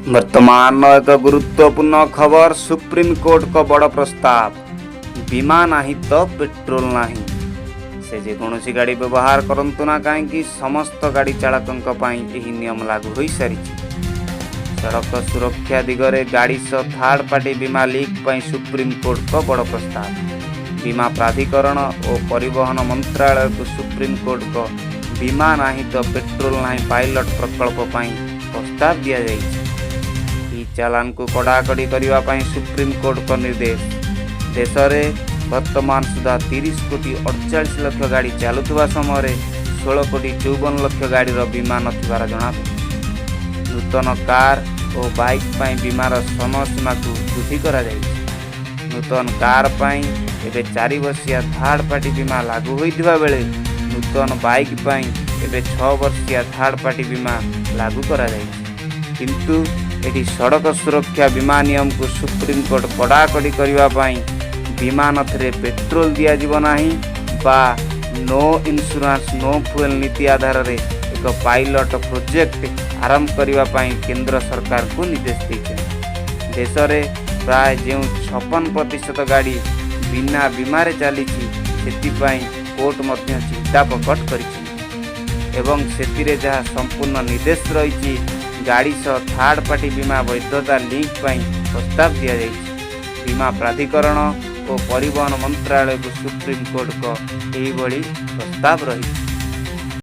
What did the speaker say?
वर्तमान एक गुरुत्वपूर्ण खबर। सुप्रीमकोर्ट को बड़ प्रस्ताव। बीमा नहीं तो पेट्रोल नहीं। से जेकोसी गाड़ी व्यवहार करंतु ना कहीं समस्त गाड़ी चालकों यह नियम लागू हो सारी। सड़क सुरक्षा दिगरे गाड़ी सह थर्ड पार्टी बीमा लीक पर सुप्रीमकोर्ट को बड़ प्रस्ताव। बीमा प्राधिकरण और परिवहन मंत्रालय को सुप्रीमकोर्ट को बीमा नहीं तो पेट्रोल नहीं पायलट प्रकल्प प्रस्ताव दि जाए। चालान को कड़ाकड़ी करने सुप्रीमकोर्ट का निर्देश। देश में वर्तमान सुधा 30 कोटी 48 लाख गाड़ी चलुवा समय 16 कोटी 54 लाख गाड़ी बीमा नथिबार जना। नूतन कार और बाइक बीमार समय सीमा को वृद्धि करा जायछि। नूतन कार एबे 4 वर्षिया थर्ड पार्टी बीमा लागू होइथिबा बेले नूतन बाइक एबे 6 वर्षिया थर्ड पार्टी बीमा लागू करा जायछि। किंतु एटी सड़क सुरक्षा बीमा नियम को सुप्रीमकोर्ट कड़ाकड़ी करने बीमा नथरे पेट्रोल दिज्व नहीं बा नो इंश्योरेंस नो फ्यूएल नीति आधार रे एक पायलट प्रोजेक्ट आरंभ करने केंद्र सरकार को निर्देश देते। देश में प्राय जो 56% गाड़ी बिना बीमार चली कोर्ट मध्य चिंता प्रकट कर जहाँ संपूर्ण निर्देश रही गाड़ी सह थर्ड पार्टी बीमा वैधता लिंक प्रस्ताव दि जाए। बीमा प्राधिकरण और परिवहन मंत्रालय को सुप्रीमकोर्ट को यही प्रस्ताव रही।